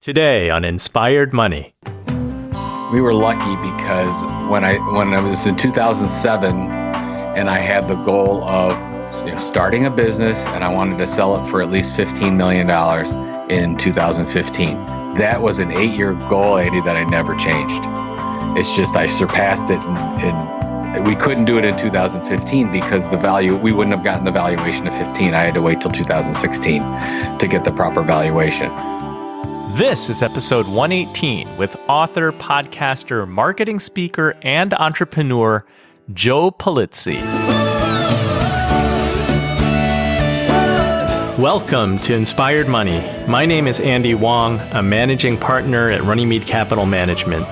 Today on Inspired Money. We were lucky because when I was in 2007 and I had the goal of starting a business and I wanted to sell it for at least $15 million in 2015. That was an 8-year goal, Andy, that I never changed. It's just I surpassed it and we couldn't do it in 2015 because we wouldn't have gotten the valuation of 15. I had to wait till 2016 to get the proper valuation. This is episode 118 with author, podcaster, marketing speaker, and entrepreneur Joe Pulizzi. Welcome to Inspired Money. My name is Andy Wong, a managing partner at Runnymede Capital Management.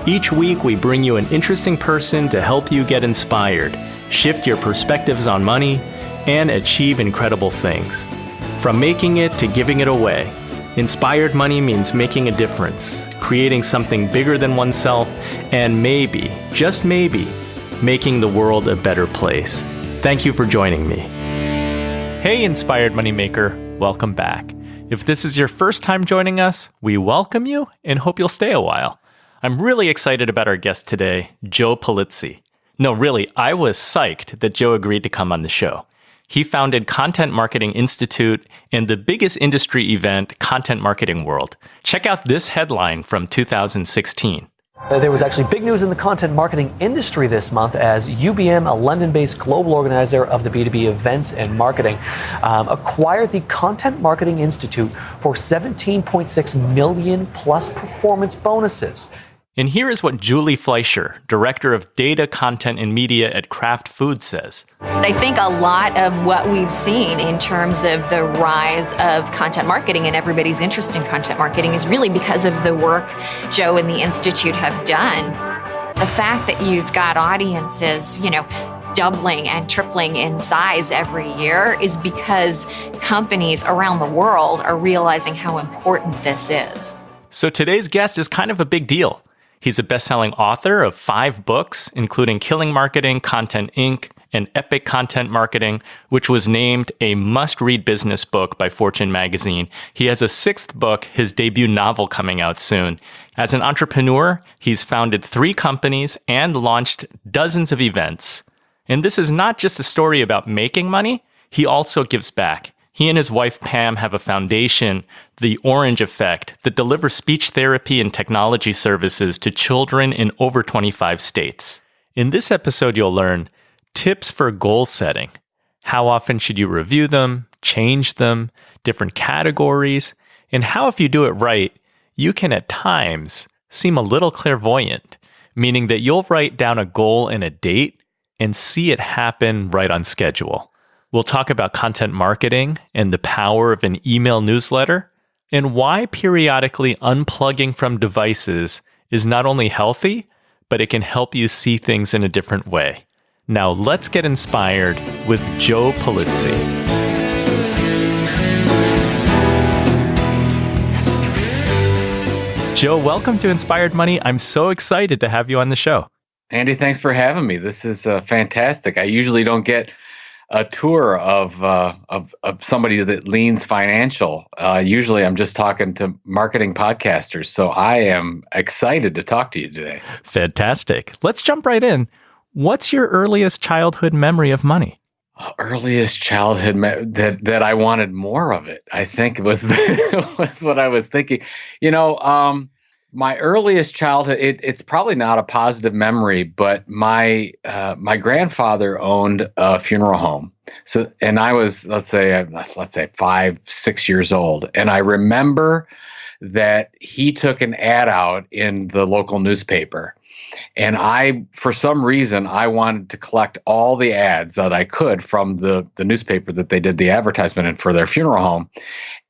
Each week, we bring you an interesting person to help you get inspired, shift your perspectives on money, and achieve incredible things. From making it to giving it away, Inspired Money means making a difference, creating something bigger than oneself, and maybe, just maybe, making the world a better place. Thank you for joining me. Hey, Inspired Moneymaker, welcome back. If this is your first time joining us, we welcome you and hope you'll stay a while. I'm really excited about our guest today, Joe Pulizzi. No, really, I was psyched that Joe agreed to come on the show. He founded Content Marketing Institute and the biggest industry event, Content Marketing World. Check out this headline from 2016. There was actually big news in the content marketing industry this month as UBM, a London-based global organizer of the B2B events and marketing, acquired the Content Marketing Institute for $17.6 million plus performance bonuses. And here is what Julie Fleischer, Director of Data, Content, and Media at Kraft Foods says. I think a lot of what we've seen in terms of the rise of content marketing and everybody's interest in content marketing is really because of the work Joe and the Institute have done. The fact that you've got audiences, doubling and tripling in size every year is because companies around the world are realizing how important this is. So today's guest is kind of a big deal. He's a best-selling author of 5 books, including Killing Marketing, Content Inc., and Epic Content Marketing, which was named a must-read business book by Fortune magazine. He has a 6th book, his debut novel, coming out soon. As an entrepreneur, he's founded 3 companies and launched dozens of events. And this is not just a story about making money, he also gives back. He and his wife, Pam, have a foundation, The Orange Effect, that delivers speech therapy and technology services to children in over 25 states. In this episode, you'll learn tips for goal setting. How often should you review them, change them, different categories, and how, if you do it right, you can at times seem a little clairvoyant, meaning that you'll write down a goal and a date and see it happen right on schedule. We'll talk about content marketing and the power of an email newsletter, and why periodically unplugging from devices is not only healthy, but it can help you see things in a different way. Now let's get inspired with Joe Pulizzi. Joe, welcome to Inspired Money. I'm so excited to have you on the show. Andy, thanks for having me. This is fantastic. I usually don't get a tour of somebody that leans financial. Usually I'm just talking to marketing podcasters. So I am excited to talk to you today. Fantastic. Let's jump right in. What's your earliest childhood memory of money? Earliest childhood that I wanted more of it, I think was was what I was thinking. My earliest childhood, it's probably not a positive memory, but my grandfather owned a funeral home. So, and I was, let's say 5, 6 years old. And I remember that he took an ad out in the local newspaper. And for some reason, I wanted to collect all the ads that I could from the newspaper that they did the advertisement in for their funeral home.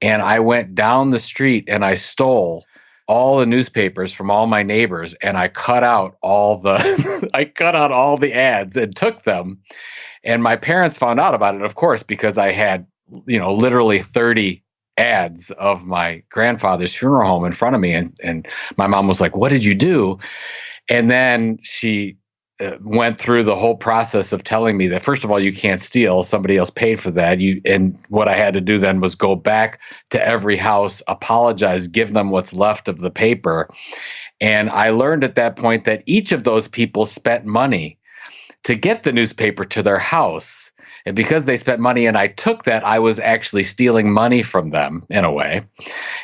And I went down the street and I stole all the newspapers from all my neighbors, and I cut out all the ads and took them. And my parents found out about it, of course, because I had, literally 30 ads of my grandfather's funeral home in front of me. And my mom was like, "What did you do?" And then she went through the whole process of telling me that, first of all, you can't steal. Somebody else paid for that. And what I had to do then was go back to every house, apologize, give them what's left of the paper. And I learned at that point that each of those people spent money to get the newspaper to their house. And because they spent money and I took that, I was actually stealing money from them in a way.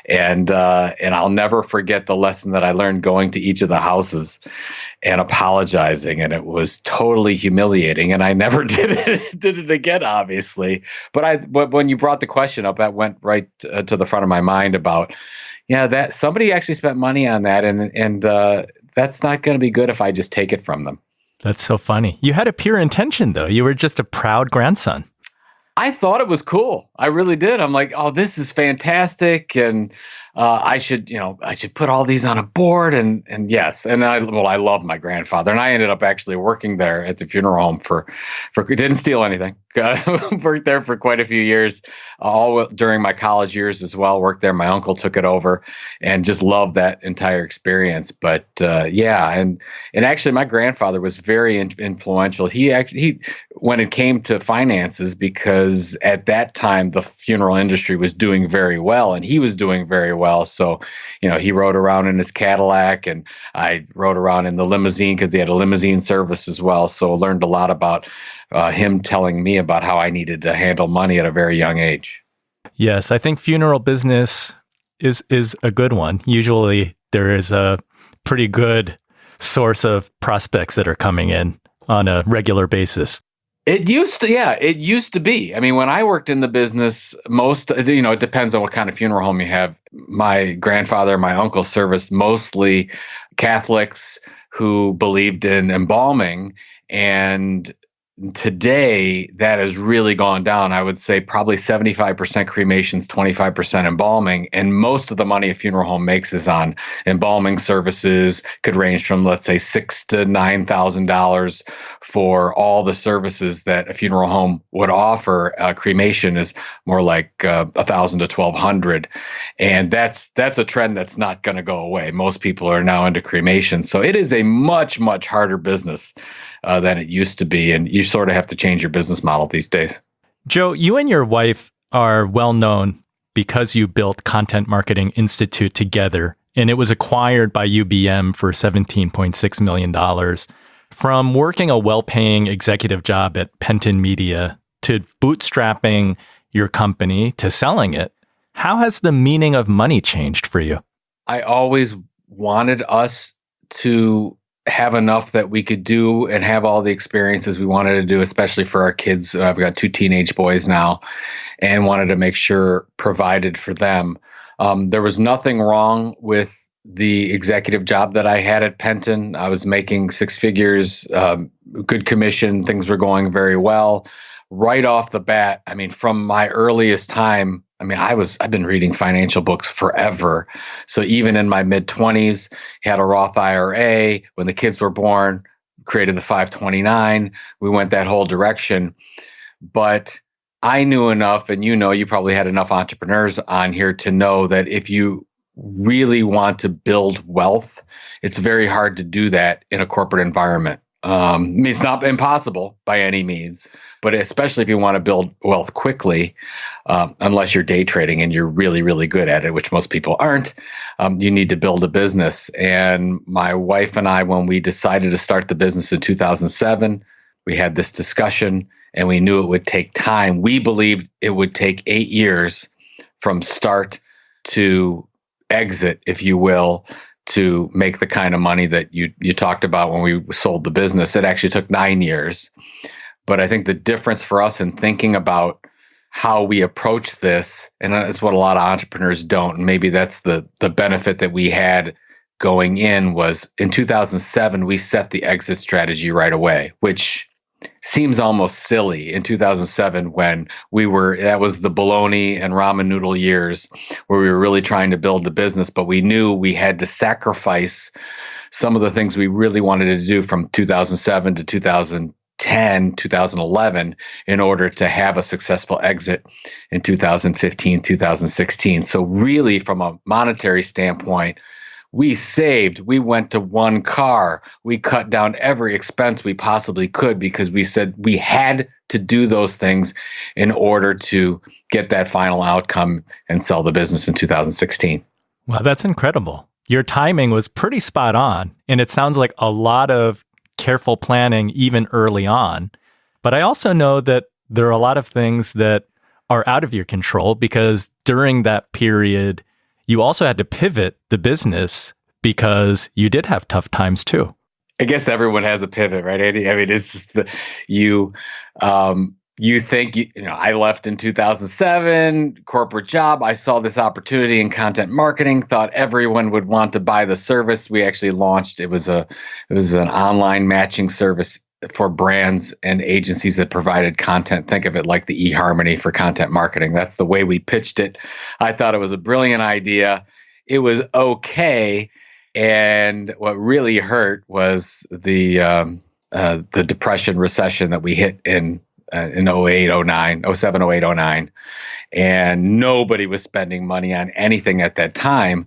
And I'll never forget the lesson that I learned going to each of the houses and apologizing. And it was totally humiliating. And I never did it again, obviously. But when you brought the question up, that went right to the front of my mind about, that somebody actually spent money on that. And that's not going to be good if I just take it from them. That's so funny. You had a pure intention, though. You were just a proud grandson. I thought it was cool. I really did. I'm like, oh, this is fantastic. And I should put all these on a board. And yes. And I love my grandfather. And I ended up actually working there at the funeral home for didn't steal anything. Worked there for quite a few years, all during my college years as well. Worked there. My uncle took it over and just loved that entire experience. But and actually my grandfather was very influential. He when it came to finances, because at that time the funeral industry was doing very well and he was doing very well. So, he rode around in his Cadillac and I rode around in the limousine because they had a limousine service as well. So I learned a lot about him telling me about how I needed to handle money at a very young age. Yes, I think funeral business is a good one. Usually there is a pretty good source of prospects that are coming in on a regular basis. It used to be. I mean, when I worked in the business, it depends on what kind of funeral home you have. My grandfather, my uncle serviced mostly Catholics who believed in embalming, and today that has really gone down. I would say probably 75% cremations, 25% embalming, and most of the money a funeral home makes is on embalming services. Could range from, let's say, $6,000 to $9,000 for all the services that a funeral home would offer. Cremation is more like $1,000 to $1,200, and that's a trend that's not going to go away. Most people are now into cremation, so it is a much harder business than it used to be. And you sort of have to change your business model these days. Joe, you and your wife are well known because you built Content Marketing Institute together, and it was acquired by UBM for $17.6 million. From working a well-paying executive job at Penton Media to bootstrapping your company to selling it, how has the meaning of money changed for you? I always wanted us to have enough that we could do and have all the experiences we wanted to do, especially for our kids. I've got 2 teenage boys now and wanted to make sure provided for them. There was nothing wrong with the executive job that I had at Penton. I was making 6 figures, good commission. Things were going very well. Right off the bat, I mean, from my earliest time, I've been reading financial books forever. So even in my mid-20s, had a Roth IRA. When the kids were born, created the 529. We went that whole direction. But I knew enough, and you probably had enough entrepreneurs on here to know that if you really want to build wealth, it's very hard to do that in a corporate environment. It's not impossible by any means, but especially if you want to build wealth quickly, unless you're day trading and you're really, really good at it, which most people aren't, you need to build a business. And my wife and I, when we decided to start the business in 2007, we had this discussion and we knew it would take time. We believed it would take 8 years from start to exit, if you will, to make the kind of money that you talked about when we sold the business. It actually took 9 years. But I think the difference for us in thinking about how we approach this, and that's what a lot of entrepreneurs don't, and maybe that's the benefit that we had going in, was in 2007, we set the exit strategy right away, which seems almost silly in 2007 when that was the bologna and ramen noodle years where we were really trying to build the business, but we knew we had to sacrifice some of the things we really wanted to do from 2007 to 2010, 2011 in order to have a successful exit in 2015, 2016. So really from a monetary standpoint, We saved. We went to one car. We cut down every expense we possibly could because we said we had to do those things in order to get that final outcome and sell the business in 2016. Wow, that's incredible. Your timing was pretty spot on, and it sounds like a lot of careful planning even early on. But I also know that there are a lot of things that are out of your control because during that period, you also had to pivot the business because you did have tough times too. I guess everyone has a pivot, right, Andy? I mean, it's just you think, I left in 2007, corporate job. I saw this opportunity in content marketing, thought everyone would want to buy the service. We actually launched, it was an online matching service for brands and agencies that provided content. Think of it like the eHarmony for content marketing. That's the way we pitched it. I thought it was a brilliant idea. It was okay. And what really hurt was the depression recession that we hit in 08, 09, 07, 08, 09. And nobody was spending money on anything at that time.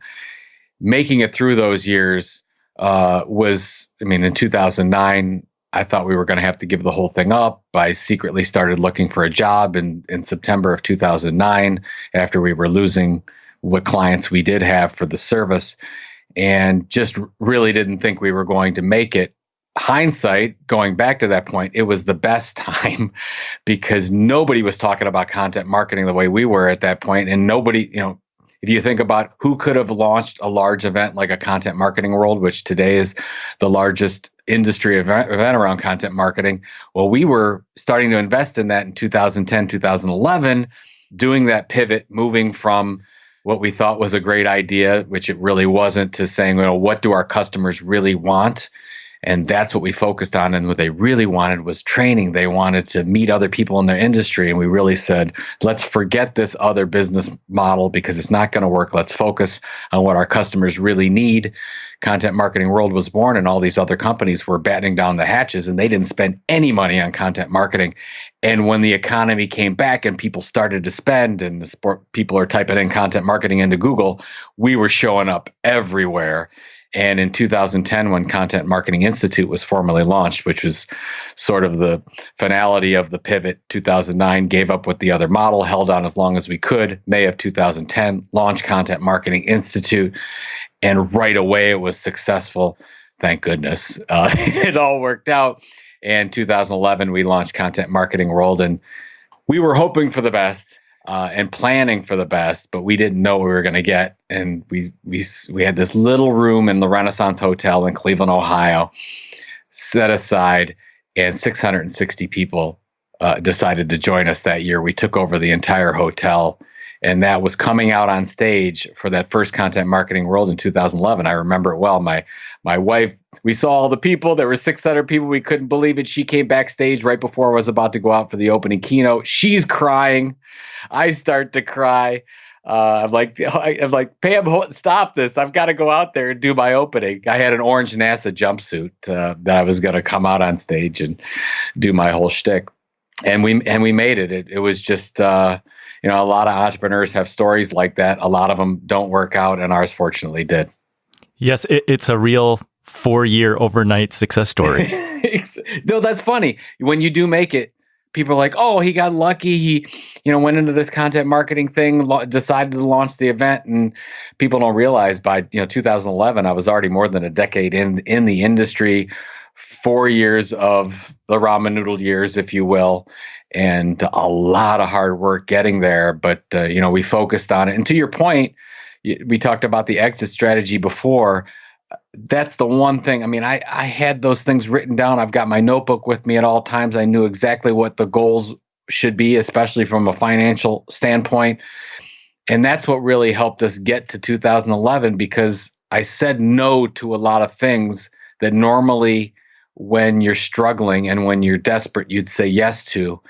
Making it through those years in 2009, I thought we were going to have to give the whole thing up. I secretly started looking for a job in September of 2009 after we were losing what clients we did have for the service, and just really didn't think we were going to make it. Hindsight, going back to that point, it was the best time because nobody was talking about content marketing the way we were at that point. And nobody, if you think about who could have launched a large event like a Content Marketing World, which today is the largest industry event around content marketing. Well, we were starting to invest in that in 2010, 2011, doing that pivot, moving from what we thought was a great idea, which it really wasn't, to saying, what do our customers really want? And that's what we focused on. And what they really wanted was training. They wanted to meet other people in their industry. And we really said, let's forget this other business model because it's not going to work. Let's focus on what our customers really need. Content Marketing World was born, and all these other companies were battening down the hatches, and they didn't spend any money on content marketing. And when the economy came back and people started to spend, and people are typing in content marketing into Google, we were showing up everywhere. And in 2010, when Content Marketing Institute was formally launched, which was sort of the finality of the pivot, 2009, gave up with the other model, held on as long as we could. May of 2010, launched Content Marketing Institute. And right away, it was successful. Thank goodness. It all worked out. And 2011, we launched Content Marketing World. And we were hoping for the best. And planning for the best, but we didn't know what we were going to get. And we had this little room in the Renaissance Hotel in Cleveland, Ohio, set aside, and 660 people decided to join us that year. We took over the entire hotel, and that was coming out on stage for that first Content Marketing World in 2011. I remember it well. My wife, we saw all the people. There were 600 people. We couldn't believe it. She came backstage right before I was about to go out for the opening keynote. She's crying. I start to cry. I'm like, Pam, stop this. I've got to go out there and do my opening. I had an orange NASA jumpsuit that I was going to come out on stage and do my whole shtick. And we made it. It was just, a lot of entrepreneurs have stories like that. A lot of them don't work out, and ours fortunately did. Yes, it's a real 4-year overnight success story. No, that's funny. When you do make it, people are like, oh, he got lucky. He, went into this content marketing thing, decided to launch the event. And people don't realize by, 2011, I was already more than a decade in the industry, 4 years of the ramen noodle years, if you will, and a lot of hard work getting there. But, we focused on it. And to your point, we talked about the exit strategy before. That's the one thing. I mean, I had those things written down. I've got my notebook with me at all times. I knew exactly what the goals should be, especially from a financial standpoint. And that's what really helped us get to 2011, because I said no to a lot of things that normally when you're struggling and when you're desperate, you'd say yes to.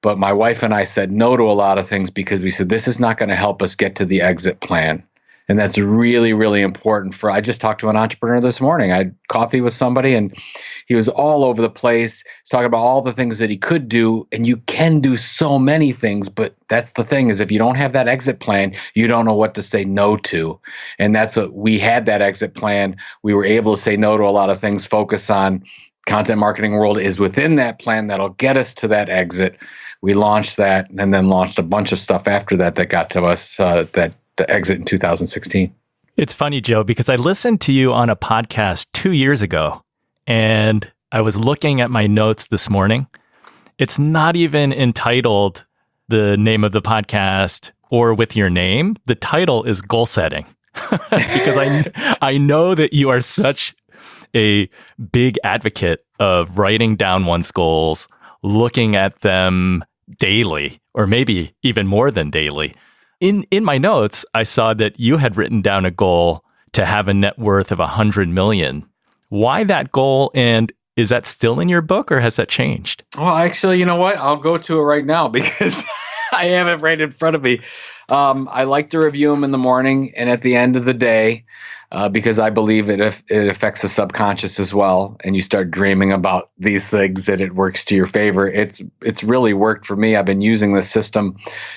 But my wife and I said no to a lot of things because we said, this is not going to help us get to the exit plan. And that's really, really important I just talked to an entrepreneur this morning. I had coffee with somebody and he was all over the place. He's talking about all the things that he could do. And you can do so many things, but that's the thing is if you don't have that exit plan, you don't know what to say no to. And that's what we had, that exit plan. We were able to say no to a lot of things, focus on Content Marketing World is within that plan that'll get us to that exit. We launched that and then launched a bunch of stuff after that got to us, that the exit in 2016. It's funny, Joe, because I listened to you on a podcast 2 years ago, and I was looking at my notes this morning. It's not even entitled the name of the podcast or with your name. The title is goal setting, because I know that you are such a big advocate of writing down one's goals, looking at them daily, or maybe even more than daily. In my notes, I saw that you had written down a goal to have a net worth of 100 million. Why that goal? And is that still in your book or has that changed? Well, actually, you know what? I'll go to it right now because I have it right in front of me. I like to review them in the morning and at the end of the day, because I believe it affects the subconscious as well. And you start dreaming about these things and it works to your favor. It's really worked for me. I've been using this system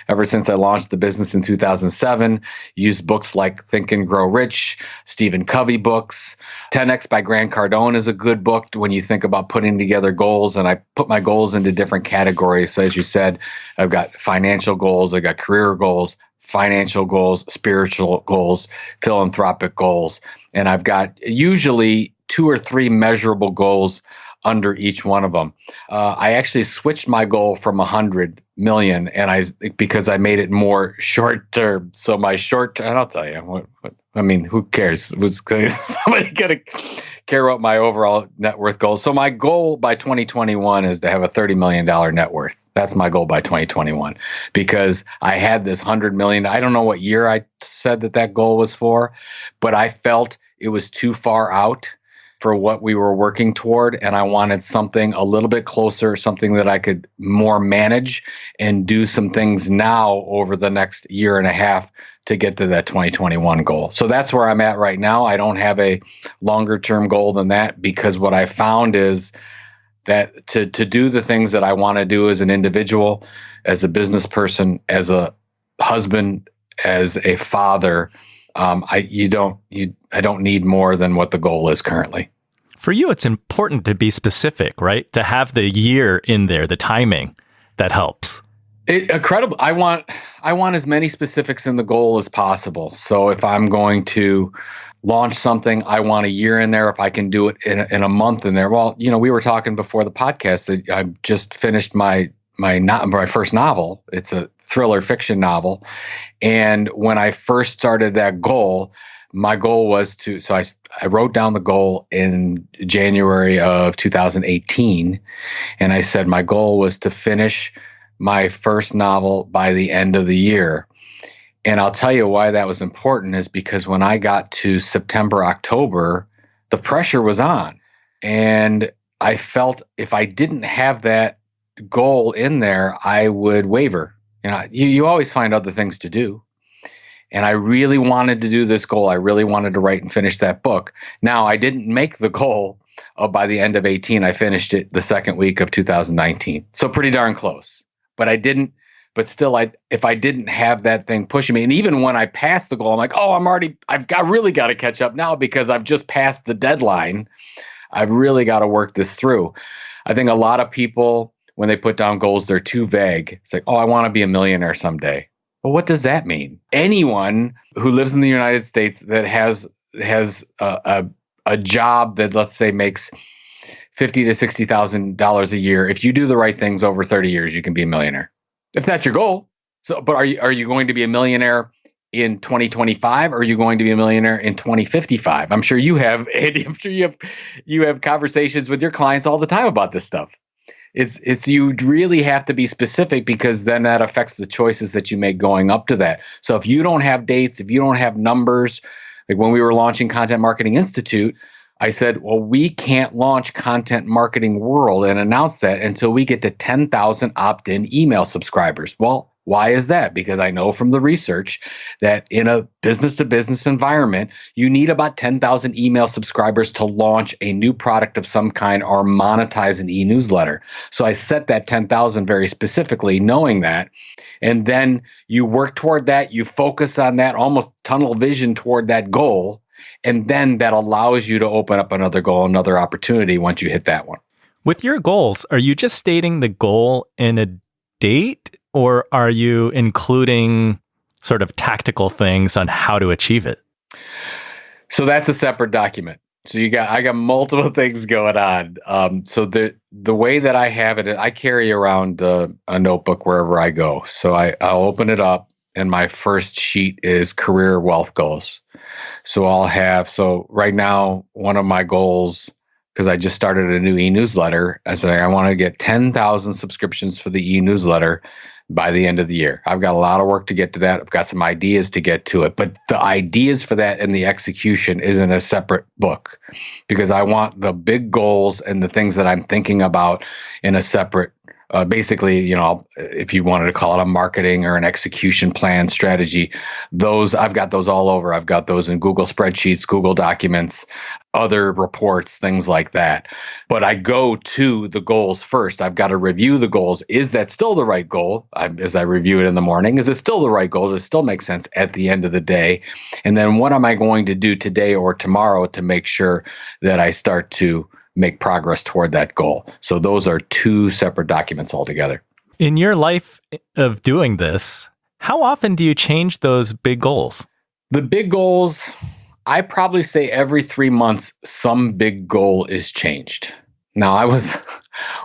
ever since I launched the business in 2007. Used books like Think and Grow Rich, Stephen Covey books. 10X by Grant Cardone is a good book when you think about putting together goals. And I put my goals into different categories. So as you said, I've got financial goals, I've got career goals, financial goals, spiritual goals, philanthropic goals. And I've got usually 2 or 3 measurable goals under each one of them. I actually switched my goal from 100 million because I made it more short term. So my short term, and I'll tell you what I mean, who cares? Was somebody going to care about my overall net worth goal? So my goal by 2021 is to have a $30 million net worth. That's my goal by 2021 because I had this 100 million. I don't know what year I said that goal was for, but I felt it was too far out for what we were working toward. And I wanted something a little bit closer, something that I could more manage and do some things now over the next year and a half to get to that 2021 goal. So that's where I'm at right now. I don't have a longer term goal than that because what I found is that to do the things that I want to do as an individual, as a business person, as a husband, as a father, I don't need more than what the goal is currently. For you, it's important to be specific, right? To have the year in there, the timing, that helps. Incredible. I want as many specifics in the goal as possible. So if I'm going to launch something, I want a year in there. If I can do it in a month in there. Well, we were talking before the podcast that I just finished my first novel. It's a thriller fiction novel. And when I first started that goal, my goal was I wrote down the goal in January of 2018. And I said my goal was to finish my first novel by the end of the year. And I'll tell you why that was important is because when I got to September, October, the pressure was on. And I felt if I didn't have that goal in there, I would waver. You always find other things to do. And I really wanted to do this goal. I really wanted to write and finish that book. Now, I didn't make the goal by the end of 18. I finished it the second week of 2019. So pretty darn close. But I didn't. But still, if I didn't have that thing pushing me, and even when I passed the goal, I'm like, oh, I've really got to catch up now because I've just passed the deadline. I've really got to work this through. I think a lot of people, when they put down goals, they're too vague. It's like, oh, I want to be a millionaire someday. Well, what does that mean? Anyone who lives in the United States that has a job that, let's say, makes $50,000 to $60,000 a year, if you do the right things over 30 years, you can be a millionaire. If that's your goal. So, but are you going to be a millionaire in 2025 or are you going to be a millionaire in 2055? I'm sure you have, Andy, I'm sure you have conversations with your clients all the time about this stuff. It's you really have to be specific because then that affects the choices that you make going up to that. So if you don't have dates, if you don't have numbers, like when we were launching Content Marketing Institute, I said, well, we can't launch Content Marketing World and announce that until we get to 10,000 opt-in email subscribers. Well, Why is that? Because I know from the research that in a business-to-business environment, you need about 10,000 email subscribers to launch a new product of some kind or monetize an e-newsletter. So I set that 10,000 very specifically, knowing that. And then you work toward that, you focus on that, almost tunnel vision toward that goal. And then that allows you to open up another goal, another opportunity once you hit that one. With your goals, are you just stating the goal in a date, or are you including sort of tactical things on how to achieve it? So that's a separate document. So I got multiple things going on. So the way that I have it, I carry around a notebook wherever I go. So I'll open it up, and my first sheet is career wealth goals. So right now, one of my goals, because I just started a new e-newsletter, I want to get 10,000 subscriptions for the e-newsletter by the end of the year. I've got a lot of work to get to that. I've got some ideas to get to it, but the ideas for that and the execution is in a separate book, because I want the big goals and the things that I'm thinking about in a separate, basically, if you wanted to call it a marketing or an execution plan strategy, I've got those all over. I've got those in Google spreadsheets, Google documents, other reports, things like that. But I go to the goals first. I've got to review the goals. Is that still the right goal? As I review it in the morning, is it still the right goal? Does it still make sense at the end of the day? And then what am I going to do today or tomorrow to make sure that I start to make progress toward that goal? So those are two separate documents altogether. In your life of doing this, how often do you change those big goals? The big goals, I probably say every 3 months, some big goal is changed. Now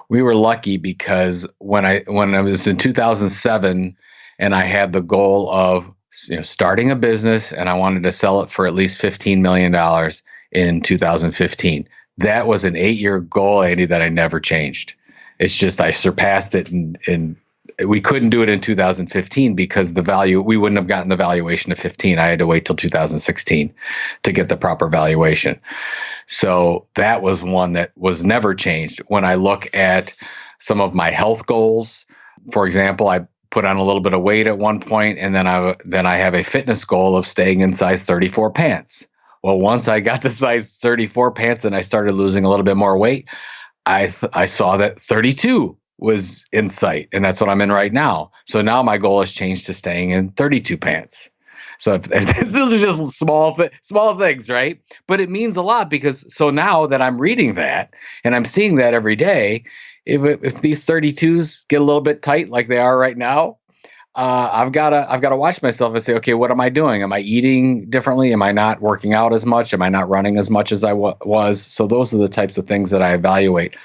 we were lucky because when I was in 2007 and I had the goal of starting a business and I wanted to sell it for at least $15 million in 2015. That was an 8-year goal, Andy, that I never changed. It's just I surpassed it, and we couldn't do it in 2015 because we wouldn't have gotten the valuation of 15. I had to wait till 2016 to get the proper valuation. So that was one that was never changed. When I look at some of my health goals, for example, I put on a little bit of weight at one point, and then I have a fitness goal of staying in size 34 pants. Well, once I got to size 34 pants and I started losing a little bit more weight, I saw that 32 was in sight, and that's what I'm in right now. So now my goal has changed to staying in 32 pants. So if those are just small things, right? But it means a lot, because so now that I'm reading that and I'm seeing that every day, if these 32s get a little bit tight like they are right now, I've got to watch myself and say, okay, what am I doing? Am I eating differently? Am I not working out as much? Am I not running as much as I was? So those are the types of things that I evaluate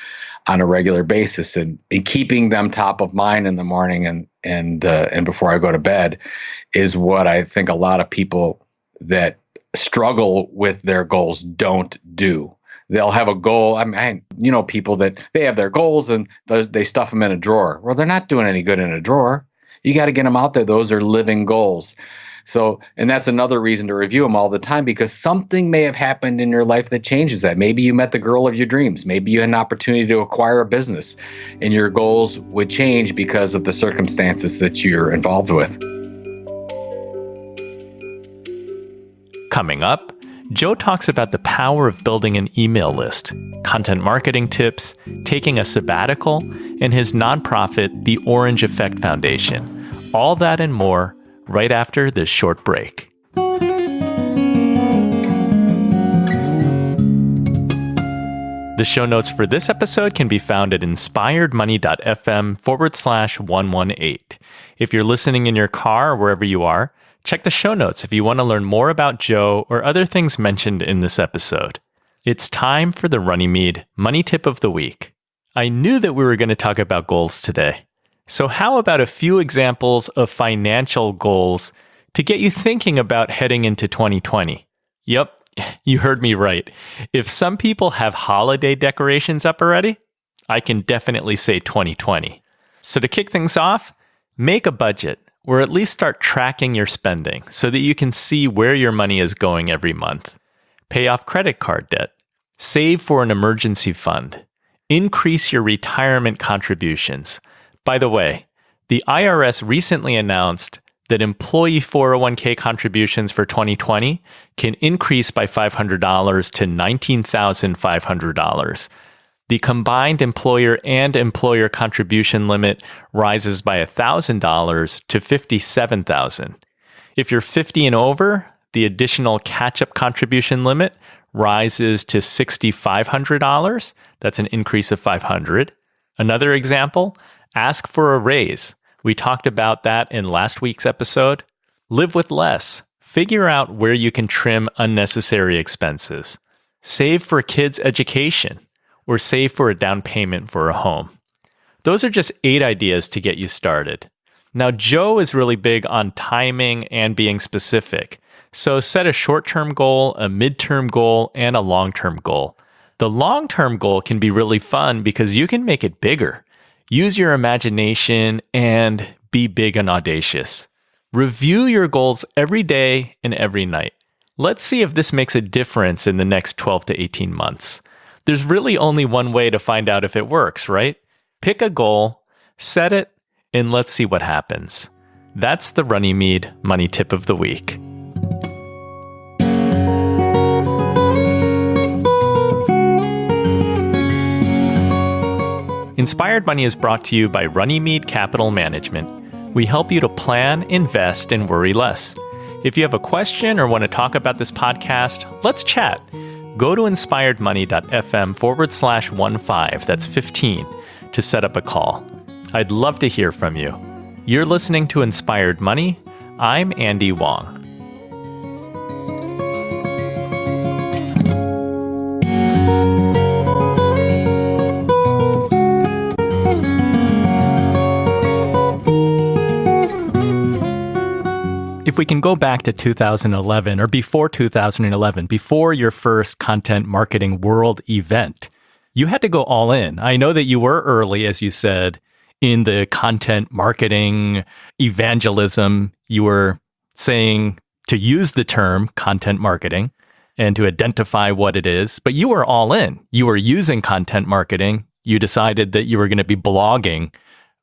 on a regular basis, and keeping them top of mind in the morning and before I go to bed is what I think a lot of people that struggle with their goals don't do. They'll have a goal. People that they have their goals and they stuff them in a drawer. Well, they're not doing any good in a drawer. You got to get them out there. Those are living goals. So, and that's another reason to review them all the time, because something may have happened in your life that changes that. Maybe you met the girl of your dreams. Maybe you had an opportunity to acquire a business, and your goals would change because of the circumstances that you're involved with. Coming up, Joe talks about the power of building an email list, content marketing tips, taking a sabbatical, and his nonprofit, the Orange Effect Foundation. All that and more right after this short break. The show notes for this episode can be found at inspiredmoney.fm/118. If you're listening in your car or wherever you are, check the show notes if you want to learn more about Joe or other things mentioned in this episode. It's time for the Runnymede Money Tip of the Week. I knew that we were going to talk about goals today. So how about a few examples of financial goals to get you thinking about heading into 2020? Yep, you heard me right. If some people have holiday decorations up already, I can definitely say 2020. So to kick things off, make a budget, or at least start tracking your spending so that you can see where your money is going every month. Pay off credit card debt. Save for an emergency fund. Increase your retirement contributions. By the way, The IRS recently announced that employee 401k contributions for 2020 can increase by $500 to $19,500. The combined employer and employer contribution limit rises by $1,000 to $57,000. If you're 50 and over, the additional catch-up contribution limit rises to $6,500. That's an increase of $500. Another example, ask for a raise. We talked about that in last week's episode. Live with less. Figure out where you can trim unnecessary expenses. Save for kids' education, or save for a down payment for a home. Those are just 8 ideas to get you started. Now, Joe is really big on timing and being specific. So set a short-term goal, a mid-term goal, and a long-term goal. The long-term goal can be really fun because you can make it bigger. Use your imagination and be big and audacious. Review your goals every day and every night. Let's see if this makes a difference in the next 12 to 18 months. There's really only one way to find out if it works, right? Pick a goal, set it, and let's see what happens. That's the Runnymede Money Tip of the Week. Inspired Money is brought to you by Runnymede Capital Management. We help you to plan, invest, and worry less. If you have a question or want to talk about this podcast, let's chat. Go to inspiredmoney.fm/15, that's 15, to set up a call. I'd love to hear from you. You're listening to Inspired Money. I'm Andy Wong. If we can go back to 2011 or before 2011, before your first Content Marketing World event, you had to go all in. I know that you were early, as you said, in the content marketing evangelism. You were saying to use the term content marketing and to identify what it is, but you were all in. You were using content marketing. You decided that you were going to be blogging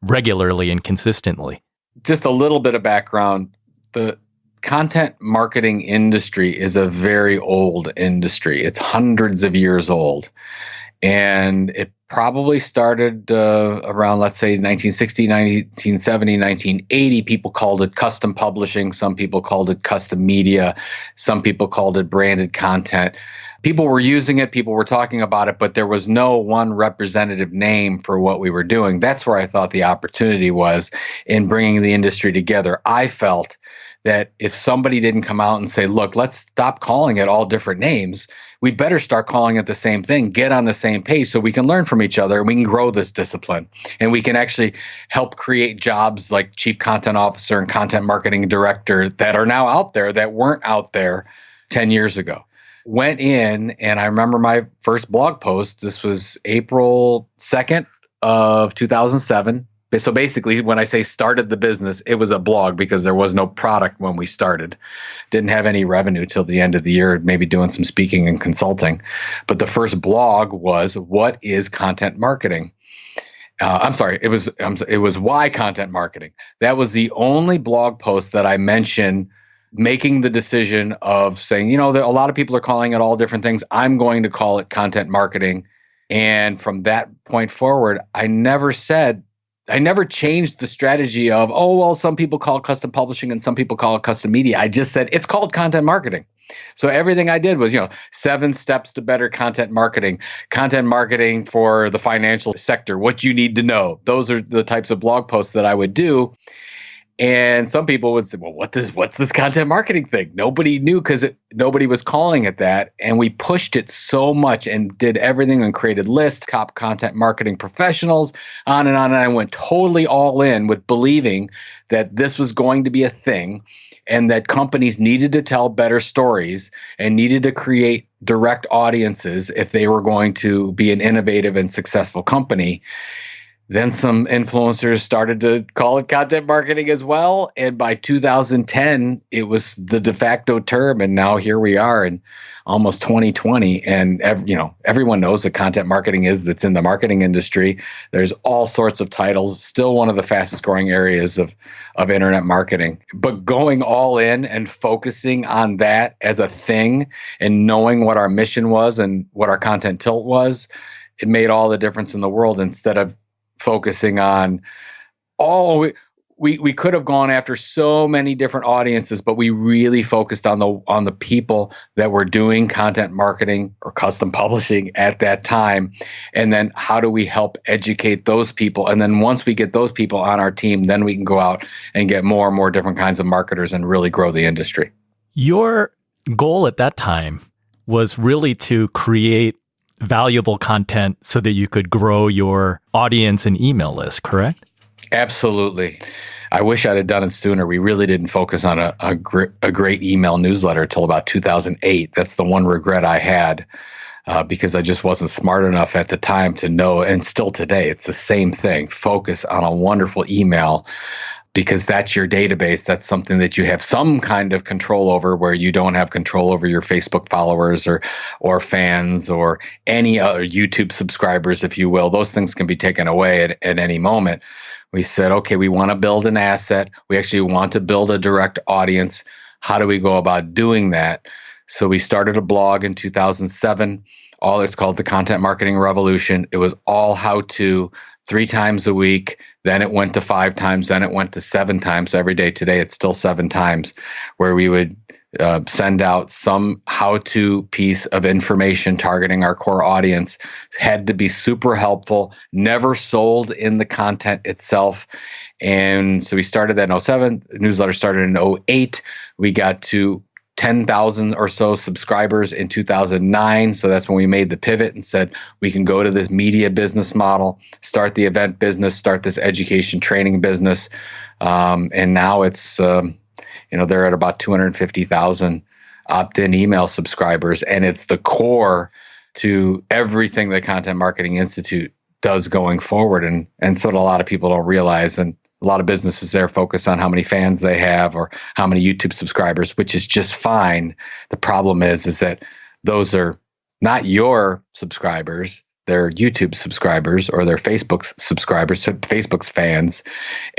regularly and consistently. Just a little bit of background. The content marketing industry is a very old industry. It's hundreds of years old. And it probably started around, let's say, 1960, 1970, 1980. People called it custom publishing. Some people called it custom media. Some people called it branded content. People were using it. People were talking about it, but there was no one representative name for what we were doing. That's where I thought the opportunity was in bringing the industry together. I felt that if somebody didn't come out and say, look, let's stop calling it all different names, we better start calling it the same thing, get on the same page so we can learn from each other and we can grow this discipline. And we can actually help create jobs like chief content officer and content marketing director that are now out there that weren't out there 10 years ago. Went in, and I remember my first blog post. This was April 2nd of 2007. So basically, when I say started the business, it was a blog because there was no product when we started. Didn't have any revenue till the end of the year, maybe doing some speaking and consulting. But the first blog was, what is content marketing? It was why content marketing. That was the only blog post that I mentioned making the decision of saying, a lot of people are calling it all different things. I'm going to call it content marketing. And from that point forward, I never changed the strategy of, some people call it custom publishing and some people call it custom media. I just said, it's called content marketing. So everything I did was, 7 steps to better content marketing for the financial sector, what you need to know. Those are the types of blog posts that I would do. And some people would say, well, what's this content marketing thing? Nobody knew because nobody was calling it that. And we pushed it so much and did everything and created lists, top content marketing professionals, on and on. And I went totally all in with believing that this was going to be a thing and that companies needed to tell better stories and needed to create direct audiences if they were going to be an innovative and successful company. Then some influencers started to call it content marketing as well. And by 2010, it was the de facto term. And now here we are in almost 2020. And everyone knows what content marketing is that's in the marketing industry. There's all sorts of titles, still one of the fastest growing areas of internet marketing. But going all in and focusing on that as a thing and knowing what our mission was and what our content tilt was, it made all the difference in the world. Instead of focusing on we could have gone after so many different audiences, but we really focused on the people that were doing content marketing or custom publishing at that time. And then how do we help educate those people? And then once we get those people on our team, then we can go out and get more and more different kinds of marketers and really grow the industry. Your goal at that time was really to create valuable content so that you could grow your audience and email list, correct? Absolutely. I wish I'd have done it sooner. We really didn't focus on a great email newsletter until about 2008. That's the one regret I had because I just wasn't smart enough at the time to know. And still today, it's the same thing. Focus on a wonderful email because that's your database. That's something that you have some kind of control over, where you don't have control over your Facebook followers or fans or any other YouTube subscribers, if you will. Those things can be taken away at any moment. We said, okay, we want to build an asset. We actually want to build a direct audience. How do we go about doing that? So we started a blog in 2007. It's called The Content Marketing Revolution. It was all how-to, 3 times a week. Then it went to 5 times. Then it went to 7 times every day. Today, it's still 7 times, where we would send out some how-to piece of information targeting our core audience. It had to be super helpful, never sold in the content itself. And so we started that in 2007. The newsletter started in 2008. We got to 10,000 or so subscribers in 2009. So that's when we made the pivot and said, we can go to this media business model, start the event business, start this education training business. And now it's, they're at about 250,000 opt-in email subscribers. And it's the core to everything that Content Marketing Institute does going forward. And so a lot of people don't realize, and a lot of businesses there focus on how many fans they have or how many YouTube subscribers, which is just fine. The problem is that those are not your subscribers. They're YouTube subscribers or they're Facebook subscribers, so Facebook's fans,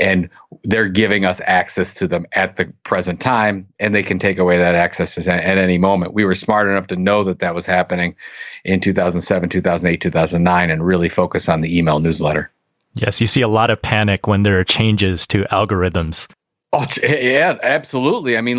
and they're giving us access to them at the present time, and they can take away that access at any moment. We were smart enough to know that was happening in 2007, 2008, 2009, and really focus on the email newsletter. Yes, you see a lot of panic when there are changes to algorithms. Oh, yeah, absolutely. I mean,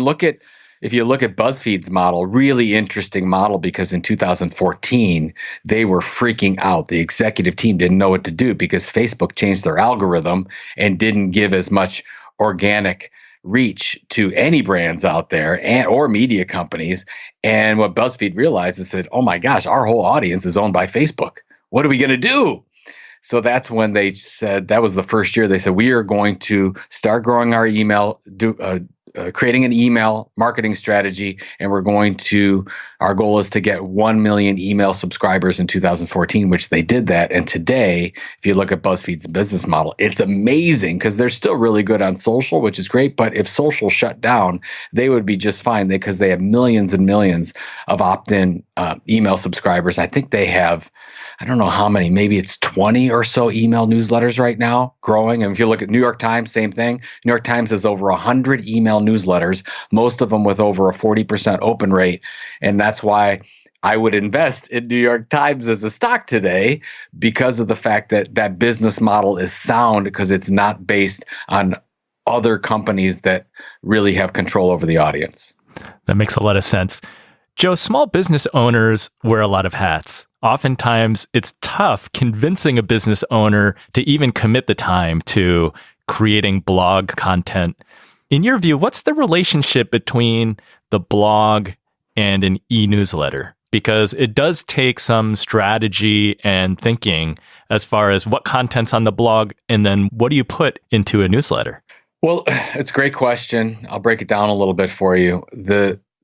if you look at BuzzFeed's model, really interesting model, because in 2014, they were freaking out. The executive team didn't know what to do because Facebook changed their algorithm and didn't give as much organic reach to any brands out there or media companies. And what BuzzFeed realized is that, oh my gosh, our whole audience is owned by Facebook. What are we going to do? So that's when they said, that was the first year, they said, we are going to start growing our email, creating an email marketing strategy, and our goal is to get 1 million email subscribers in 2014, which they did that. And today, if you look at BuzzFeed's business model, it's amazing because they're still really good on social, which is great. But if social shut down, they would be just fine because they have millions and millions of opt-in email subscribers. I think they have, I don't know how many, maybe it's 20 or so email newsletters right now, growing. And if you look at New York Times, same thing. New York Times has over 100 email newsletters, most of them with over a 40% open rate. And that's why I would invest in New York Times as a stock today, because of the fact that that business model is sound, because it's not based on other companies that really have control over the audience. That makes a lot of sense. Joe, small business owners wear a lot of hats. Oftentimes, it's tough convincing a business owner to even commit the time to creating blog content. In your view, what's the relationship between the blog and an e-newsletter? Because it does take some strategy and thinking as far as what content's on the blog and then what do you put into a newsletter? Well, it's a great question. I'll break it down a little bit for you.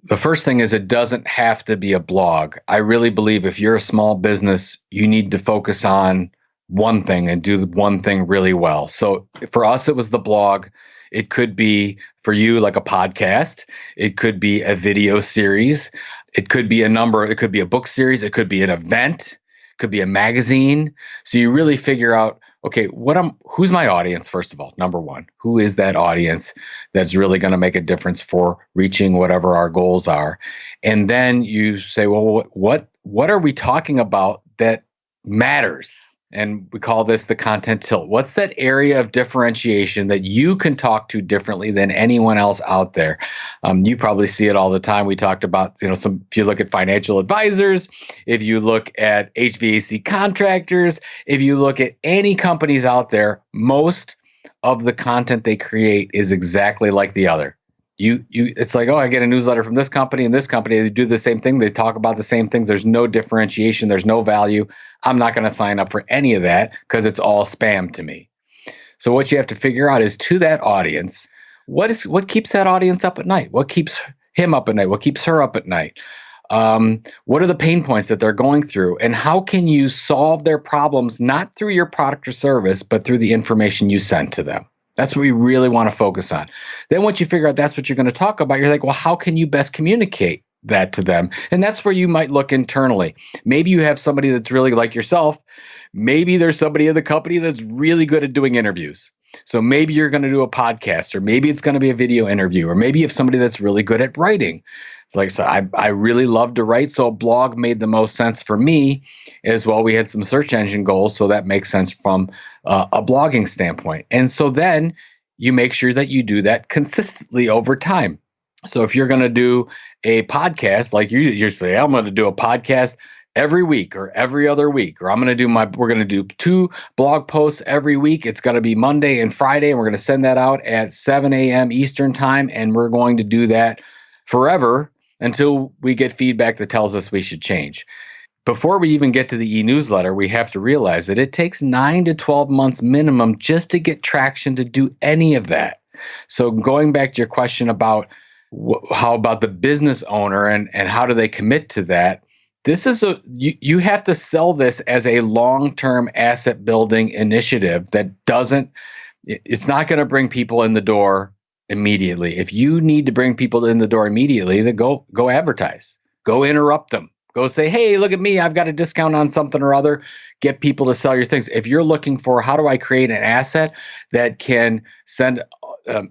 The first thing is, it doesn't have to be a blog. I really believe if you're a small business, you need to focus on one thing and do one thing really well. So for us, it was the blog. It could be for you like a podcast. It could be a video series. It could be it could be a book series. It could be an event. It could be a magazine. So you really figure out, okay, who's my audience, first of all, number one. Who is that audience that's really going to make a difference for reaching whatever our goals are? And then you say, well, what are we talking about that matters? And we call this the content tilt. What's that area of differentiation that you can talk to differently than anyone else out there? You probably see it all the time. We talked about, if you look at financial advisors, if you look at HVAC contractors, if you look at any companies out there, most of the content they create is exactly like the other. It's like, oh, I get a newsletter from this company and this company. They do the same thing. They talk about the same things. There's no differentiation. There's no value. I'm not going to sign up for any of that because it's all spam to me. So what you have to figure out is, to that audience, what keeps that audience up at night? What keeps him up at night? What keeps her up at night? What are the pain points that they're going through? And how can you solve their problems, not through your product or service, but through the information you send to them? That's what we really want to focus on. Then once you figure out that's what you're going to talk about, you're like, well, how can you best communicate that to them? And that's where you might look internally. Maybe you have somebody that's really like yourself. Maybe there's somebody in the company that's really good at doing interviews. So maybe you're going to do a podcast, or maybe it's going to be a video interview, or maybe you have somebody that's really good at writing. It's like, so I really love to write. So a blog made the most sense for me as well. We had some search engine goals, so that makes sense from a blogging standpoint. And so then you make sure that you do that consistently over time. So if you're going to do a podcast, like you say, I'm going to do a podcast every week or every other week, or we're going to do 2 blog posts every week. It's going to be Monday and Friday, and we're going to send that out at 7 a.m. Eastern time. And we're going to do that forever until we get feedback that tells us we should change. Before we even get to the e-newsletter, we have to realize that it takes 9 to 12 months minimum just to get traction to do any of that. So going back to your question about how about the business owner and how do they commit to that? This is you have to sell this as a long-term asset building initiative it's not going to bring people in the door immediately. If you need to bring people in the door immediately, then go advertise. Go interrupt them. Go say, hey, look at me. I've got a discount on something or other. Get people to sell your things. If you're looking for how do I create an asset that can send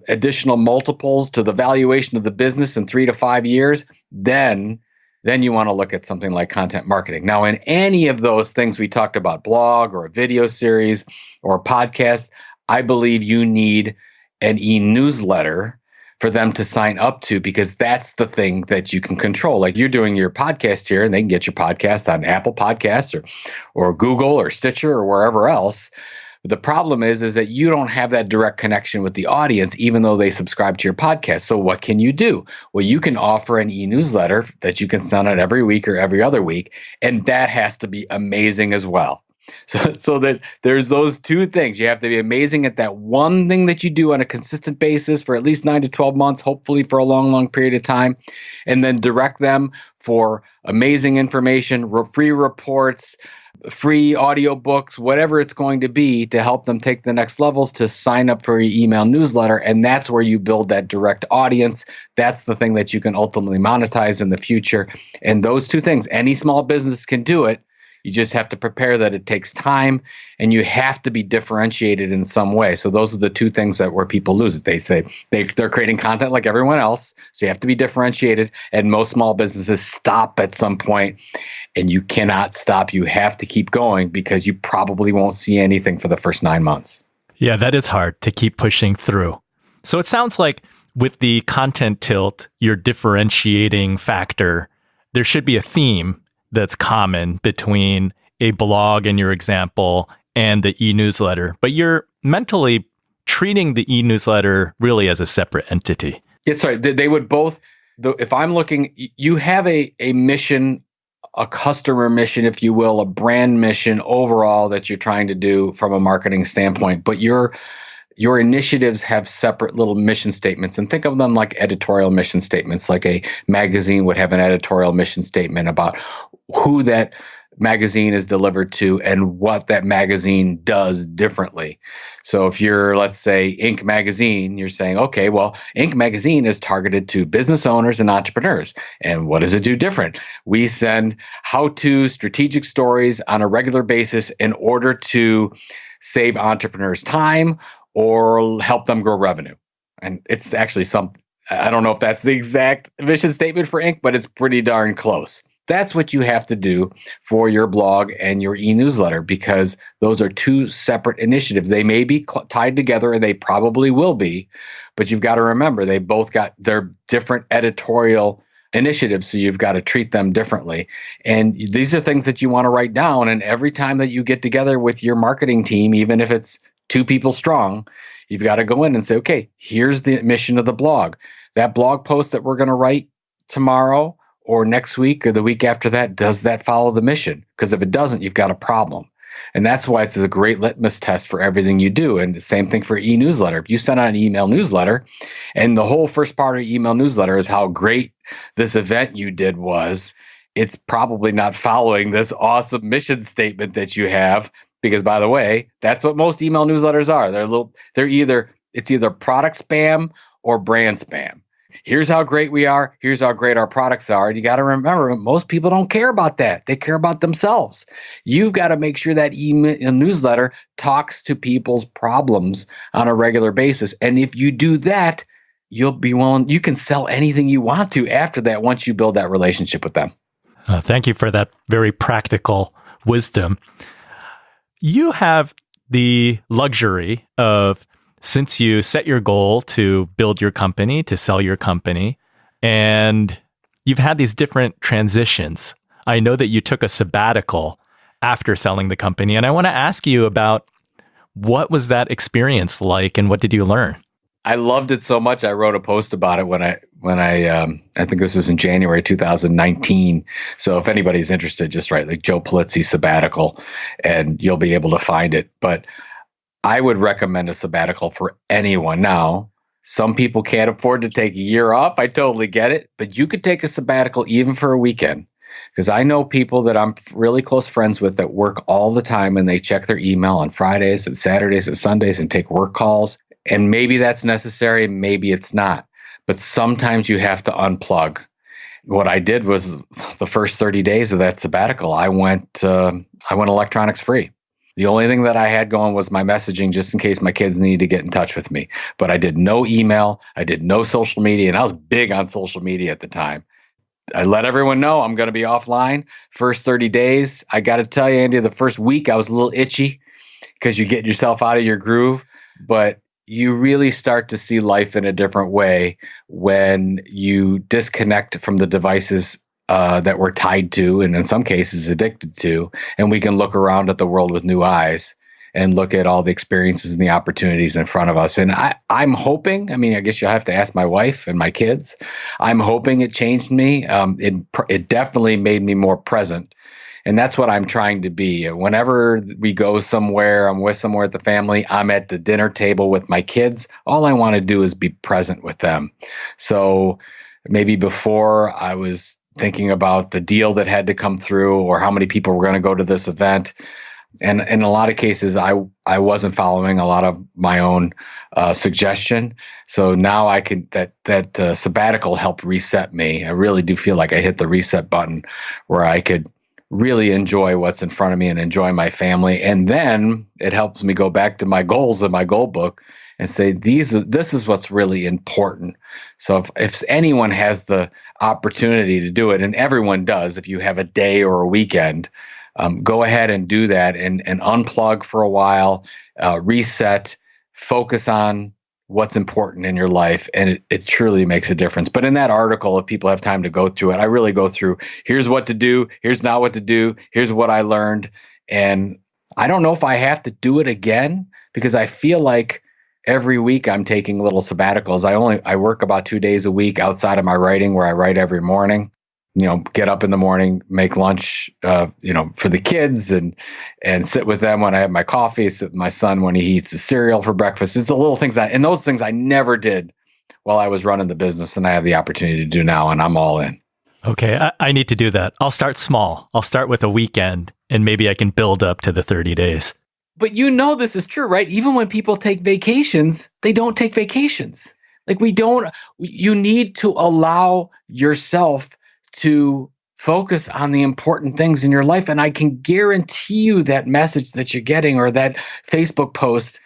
additional multiples to the valuation of the business in 3 to 5 years, then you want to look at something like content marketing. Now, in any of those things we talked about, blog or a video series or a podcast, I believe you need an e-newsletter for them to sign up to, because that's the thing that you can control. Like, you're doing your podcast here, and they can get your podcast on Apple Podcasts or Google or Stitcher or wherever else. The problem is that you don't have that direct connection with the audience, even though they subscribe to your podcast. So what can you do? Well, you can offer an e-newsletter that you can send out every week or every other week, and that has to be amazing as well. So there's those 2 things. You have to be amazing at that one thing that you do on a consistent basis for at least 9 to 12 months, hopefully for a long, long period of time, and then direct them for amazing information, free reports, free audiobooks, whatever it's going to be to help them take the next levels, to sign up for your email newsletter. And that's where you build that direct audience. That's the thing that you can ultimately monetize in the future. And those 2 things, any small business can do it. You just have to prepare that it takes time, and you have to be differentiated in some way. So those are the 2 things where people lose it. They say they're creating content like everyone else, so you have to be differentiated. And most small businesses stop at some point, and you cannot stop. You have to keep going, because you probably won't see anything for the first 9 months. Yeah, that is hard to keep pushing through. So it sounds like with the content tilt, your differentiating factor, there should be a theme that's common between a blog in your example and the e-newsletter, but you're mentally treating the e-newsletter really as a separate entity. Yeah, sorry. They would both, if I'm looking, you have a mission, a customer mission, if you will, a brand mission overall that you're trying to do from a marketing standpoint, but your initiatives have separate little mission statements, and think of them like editorial mission statements. Like a magazine would have an editorial mission statement about who that magazine is delivered to and what that magazine does differently. So if you're, let's say, Inc. magazine, you're saying, okay, well, Inc. magazine is targeted to business owners and entrepreneurs. And what does it do different? We send how-to strategic stories on a regular basis in order to save entrepreneurs time or help them grow revenue. And it's actually I don't know if that's the exact mission statement for Inc., but it's pretty darn close. That's what you have to do for your blog and your e-newsletter, because those are two separate initiatives. They may be tied together, and they probably will be, but you've got to remember they both got their different editorial initiatives, so you've got to treat them differently. And these are things that you want to write down, and every time that you get together with your marketing team, even if it's 2 people strong, you've got to go in and say, okay, here's the mission of the blog. That blog post that we're going to write tomorrow or next week or the week after that, does that follow the mission? Because if it doesn't, you've got a problem. And that's why it's a great litmus test for everything you do. And the same thing for e-newsletter. If you send out an email newsletter and the whole first part of your email newsletter is how great this event you did was, it's probably not following this awesome mission statement that you have. Because, by the way, that's what most email newsletters are. It's either product spam or brand spam. Here's how great we are. Here's how great our products are. And you got to remember, most people don't care about that. They care about themselves. You've got to make sure that email newsletter talks to people's problems on a regular basis. And if you do that, you'll be willing. You can sell anything you want to after that once you build that relationship with them. Thank you for that very practical wisdom. You have the luxury of, since you set your goal to build your company, to sell your company, and you've had these different transitions. I know that you took a sabbatical after selling the company, and I want to ask you about what was that experience like and what did you learn? I loved it so much. I wrote a post about it when I think this was in January 2019. So if anybody's interested, just write like Joe Pulizzi sabbatical and you'll be able to find it. But I would recommend a sabbatical for anyone. Now, some people can't afford to take a year off. I totally get it. But you could take a sabbatical even for a weekend. Because I know people that I'm really close friends with that work all the time, and they check their email on Fridays and Saturdays and Sundays and take work calls. And maybe that's necessary, maybe it's not. But sometimes you have to unplug. What I did was the first 30 days of that sabbatical, I went electronics free. The only thing that I had going was my messaging, just in case my kids needed to get in touch with me. But I did no email. I did no social media. And I was big on social media at the time. I let everyone know I'm going to be offline. First 30 days, I got to tell you, Andy, the first week I was a little itchy because you get yourself out of your groove. But you really start to see life in a different way when you disconnect from the devices that we're tied to, and in some cases addicted to, and we can look around at the world with new eyes and look at all the experiences and the opportunities in front of us. And I'm hoping, I mean, I guess you'll have to ask my wife and my kids. I'm hoping it changed me. It definitely made me more present. And that's what I'm trying to be. Whenever we go somewhere, I'm with somewhere at the family, I'm at the dinner table with my kids. All I want to do is be present with them. So maybe before I was thinking about the deal that had to come through or how many people were going to go to this event. And in a lot of cases, I wasn't following a lot of my own suggestion. So now I can, that sabbatical helped reset me. I really do feel like I hit the reset button where I could really enjoy what's in front of me and enjoy my family. And then it helps me go back to my goals in my goal book and say, this is what's really important. So if anyone has the opportunity to do it, and everyone does, if you have a day or a weekend, go ahead and do that and unplug for a while, reset, focus on what's important in your life, and it truly makes a difference. But in that article, if people have time to go through it, I really go through, here's what to do, here's not what to do, here's what I learned. And I don't know if I have to do it again, because I feel like every week I'm taking little sabbaticals. I work about 2 days a week outside of my writing, where I write every morning. get up in the morning, make lunch, for the kids and sit with them when I have my coffee, sit with my son when he eats his cereal for breakfast. It's the little things and those things I never did while I was running the business, and I have the opportunity to do now, and I'm all in. Okay, I need to do that. I'll start small. I'll start with a weekend, and maybe I can build up to the 30 days. But this is true, right? Even when people take vacations, they don't take vacations. Like you need to allow yourself to focus on the important things in your life. And I can guarantee you that message that you're getting or that Facebook post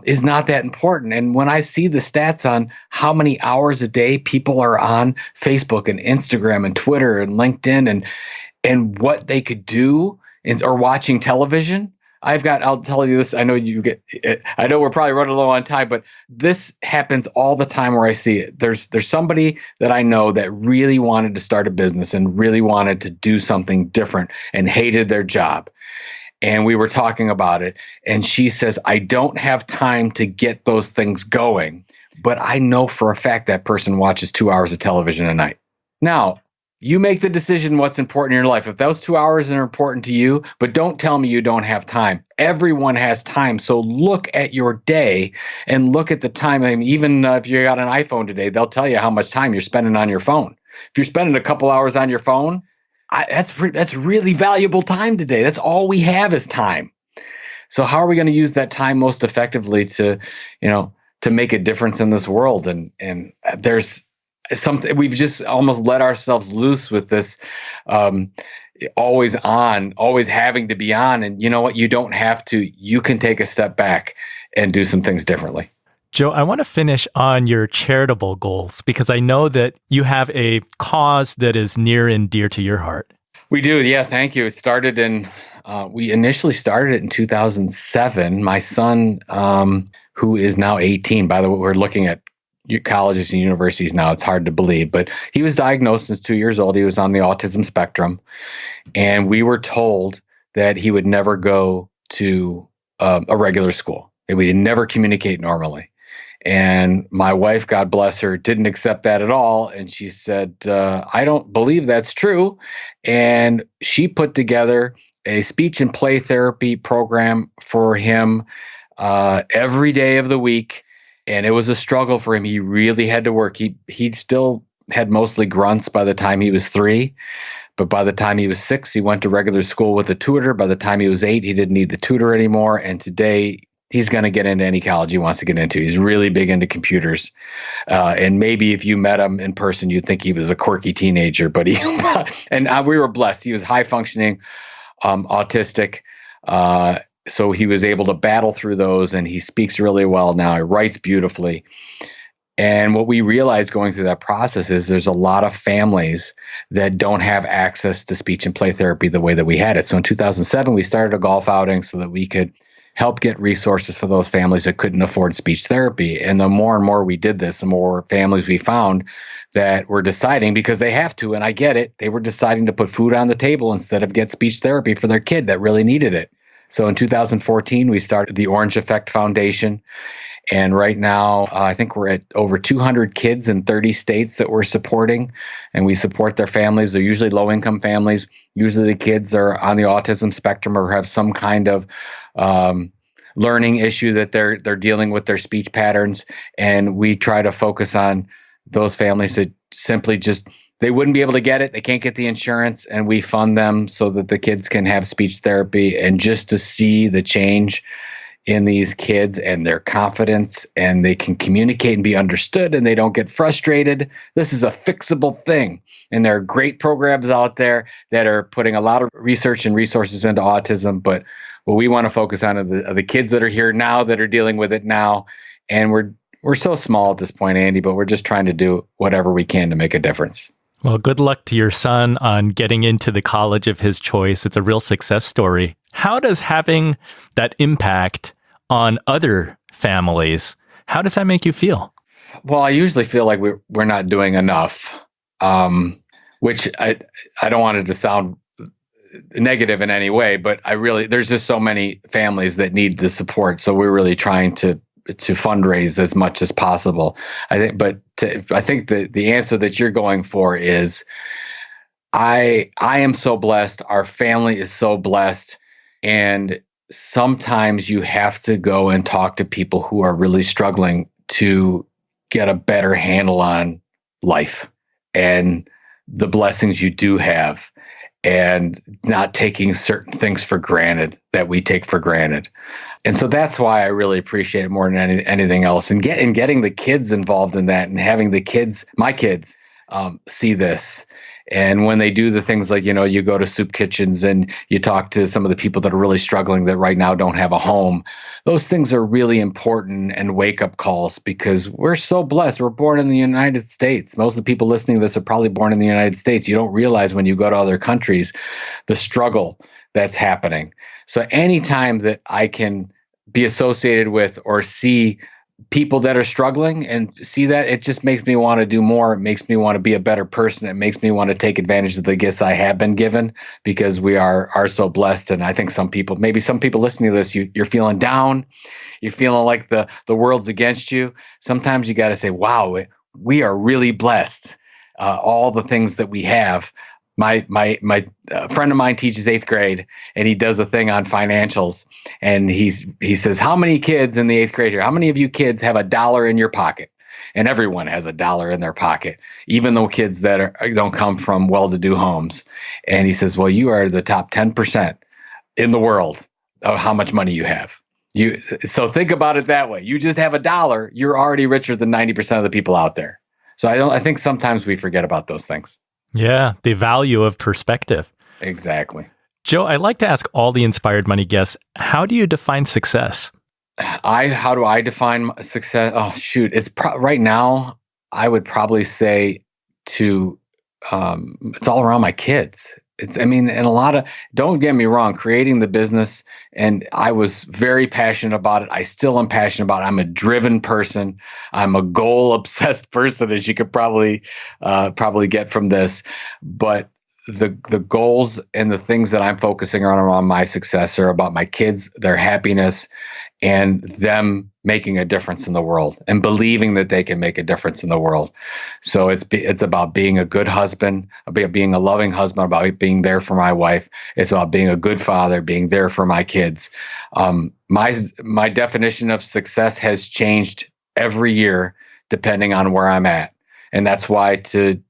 is not that important. And when I see the stats on how many hours a day people are on Facebook and Instagram and Twitter and LinkedIn and what they could do or watching television, I'll tell you this. I know we're probably running low on time, but this happens all the time where I see it. There's somebody that I know that really wanted to start a business and really wanted to do something different and hated their job. And we were talking about it. And she says, I don't have time to get those things going, but I know for a fact that person watches 2 hours of television a night. Now, you make the decision what's important in your life. If those 2 hours are important to you, but don't tell me you don't have time. Everyone has time. So look at your day and look at the time. I mean, even if you got an iPhone today, they'll tell you how much time you're spending on your phone. If you're spending a couple hours on your phone, that's really valuable time today. That's all we have is time. So how are we going to use that time most effectively to make a difference in this world? And there's something we've just almost let ourselves loose with this always having to be on. And you know what? You don't have to. You can take a step back and do some things differently. Joe, I want to finish on your charitable goals because I know that you have a cause that is near and dear to your heart. We do. Yeah. Thank you. It started we initially started it in 2007. My son, who is now 18, by the way, we're looking at colleges and universities now. It's hard to believe, but he was diagnosed as 2 years old. He was on the autism spectrum, and we were told that he would never go to a regular school. And we would never communicate normally. And my wife, God bless her, didn't accept that at all. And she said, I don't believe that's true. And she put together a speech and play therapy program for him every day of the week. And it was a struggle for him. He really had to work. He still had mostly grunts by the time he was 3. But by the time he was 6, he went to regular school with a tutor. By the time he was 8, he didn't need the tutor anymore. And today, he's going to get into any college he wants to get into. He's really big into computers. And maybe if you met him in person, you'd think he was a quirky teenager. But we were blessed. He was high functioning, autistic. So he was able to battle through those, and he speaks really well now. He writes beautifully. And what we realized going through that process is there's a lot of families that don't have access to speech and play therapy the way that we had it. So in 2007, we started a golf outing so that we could help get resources for those families that couldn't afford speech therapy. And the more and more we did this, the more families we found that were deciding, because they have to, and I get it, they were deciding to put food on the table instead of get speech therapy for their kid that really needed it. So in 2014, we started the Orange Effect Foundation. And right now, I think we're at over 200 kids in 30 states that we're supporting. And we support their families. They're usually low-income families. Usually the kids are on the autism spectrum or have some kind of learning issue that they're dealing with their speech patterns. And we try to focus on those families that simply just, they wouldn't be able to get it. They can't get the insurance, and we fund them so that the kids can have speech therapy. And just to see the change in these kids and their confidence, and they can communicate and be understood, and they don't get frustrated. This is a fixable thing. And there are great programs out there that are putting a lot of research and resources into autism. But what we want to focus on are the kids that are here now, that are dealing with it now. And we're so small at this point, Andy, but we're just trying to do whatever we can to make a difference. Well, good luck to your son on getting into the college of his choice. It's a real success story. How does having that impact on other families, how does that make you feel? Well, I usually feel like we're not doing enough, which I don't want it to sound negative in any way, but there's just so many families that need the support. So we're really trying to fundraise as much as possible. I think the answer that you're going for is, I am so blessed. Our family is so blessed. And sometimes you have to go and talk to people who are really struggling to get a better handle on life and the blessings you do have, and not taking certain things for granted that we take for granted. And so that's why I really appreciate it more than anything else. And getting the kids involved in that, and having the kids, my kids, see this. And when they do the things like, you go to soup kitchens and you talk to some of the people that are really struggling that right now don't have a home, those things are really important and wake-up calls, because we're so blessed. We're born in the United States. Most of the people listening to this are probably born in the United States. You don't realize when you go to other countries the struggle that's happening. So anytime that I can be associated with or see people that are struggling and see that, it just makes me want to do more. It makes me want to be a better person. It makes me want to take advantage of the gifts I have been given, because we are so blessed. And I think maybe some people listening to this, you're feeling down. You're feeling like the world's against you. Sometimes you got to say, wow, we are really blessed. All the things that we have. My friend of mine teaches 8th grade, and he does a thing on financials. And he says, how many kids in the 8th grade here? How many of you kids have $1 in your pocket? And everyone has $1 in their pocket, even though kids that don't come from well-to-do homes. And he says, well, you are the top 10% in the world of how much money you have. So think about it that way. You just have $1. You're already richer than 90% of the people out there. So I think sometimes we forget about those things. Yeah, the value of perspective. Exactly. Joe, I like to ask all the Inspired Money guests, how do you define success? How do I define success? Oh, shoot. It's right now, I would probably say it's all around my kids. And a lot of, don't get me wrong, creating the business, and I was very passionate about it. I still am passionate about it. I'm a driven person. I'm a goal-obsessed person, as you could probably get from this. But the goals and the things that I'm focusing on around my success are about my kids, their happiness, and them making a difference in the world and believing that they can make a difference in the world. So it's about being a good husband, about being a loving husband, about being there for my wife. It's about being a good father, being there for my kids. My definition of success has changed every year depending on where I'm at. And that's why to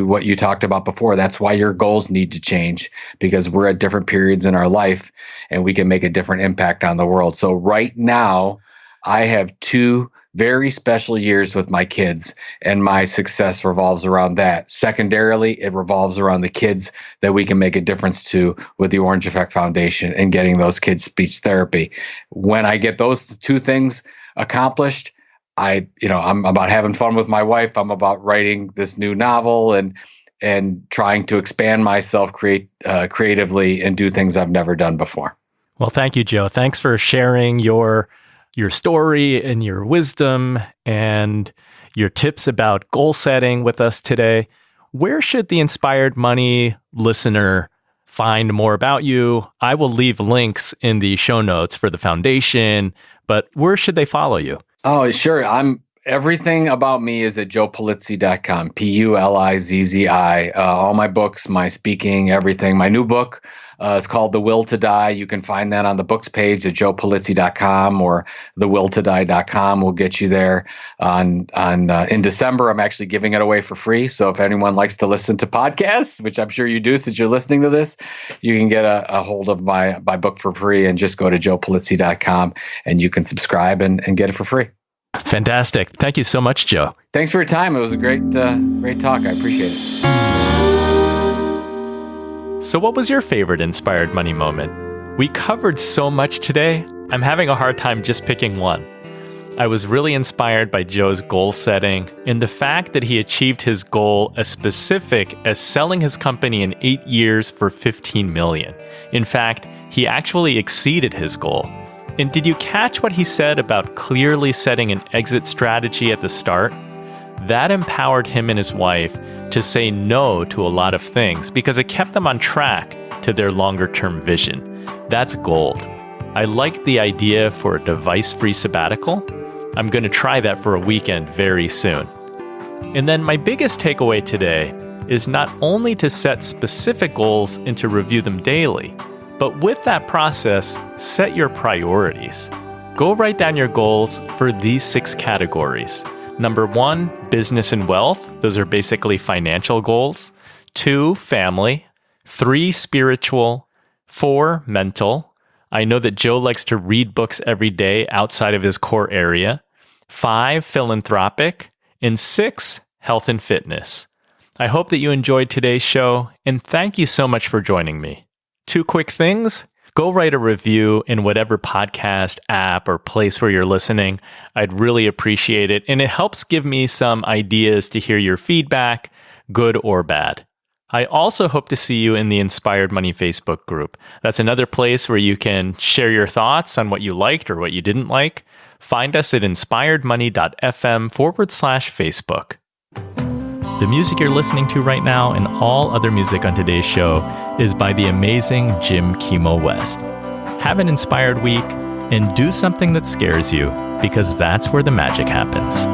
what you talked about before, that's why your goals need to change, because we're at different periods in our life and we can make a different impact on the world. So right now, I have 2 very special years with my kids, and my success revolves around that. Secondarily, it revolves around the kids that we can make a difference to with the Orange Effect Foundation and getting those kids speech therapy. When I get those 2 things accomplished, I'm about having fun with my wife. I'm about writing this new novel and trying to expand myself creatively and do things I've never done before. Well, thank you, Joe. Thanks for sharing your story and your wisdom and your tips about goal setting with us today. Where should the Inspired Money listener find more about you? I will leave links in the show notes for the foundation, but where should they follow you? Oh, sure. Everything about me is at joepulizzi.com, Pulizzi. All my books, my speaking, everything. My new book is called The Will to Die. You can find that on the books page at joepulizzi.com, or thewilltodie.com will get you there. In December, I'm actually giving it away for free. So if anyone likes to listen to podcasts, which I'm sure you do since you're listening to this, you can get a hold of my book for free, and just go to joepulizzi.com and you can subscribe and get it for free. Fantastic. Thank you so much, Joe. Thanks for your time. It was a great talk. I appreciate it. So what was your favorite Inspired Money moment? We covered so much today, I'm having a hard time just picking one. I was really inspired by Joe's goal setting and the fact that he achieved his goal as specific as selling his company in 8 years for $15 million. In fact, he actually exceeded his goal. And did you catch what he said about clearly setting an exit strategy at the start? That empowered him and his wife to say no to a lot of things because it kept them on track to their longer-term vision. That's gold. I liked the idea for a device-free sabbatical. I'm going to try that for a weekend very soon. And then my biggest takeaway today is not only to set specific goals and to review them daily, but with that process, set your priorities. Go write down your goals for these 6 categories. Number 1, business and wealth. Those are basically financial goals. 2, family. 3, spiritual. 4, mental. I know that Joe likes to read books every day outside of his core area. 5, philanthropic. And 6, health and fitness. I hope that you enjoyed today's show, and thank you so much for joining me. 2 quick things. Go write a review in whatever podcast app or place where you're listening. I'd really appreciate it, and it helps give me some ideas to hear your feedback, good or bad. I also hope to see you in the Inspired Money Facebook group. That's another place where you can share your thoughts on what you liked or what you didn't like. Find us at inspiredmoney.fm/Facebook. The music you're listening to right now and all other music on today's show is by the amazing Jim Kimo West. Have an inspired week and do something that scares you, because that's where the magic happens.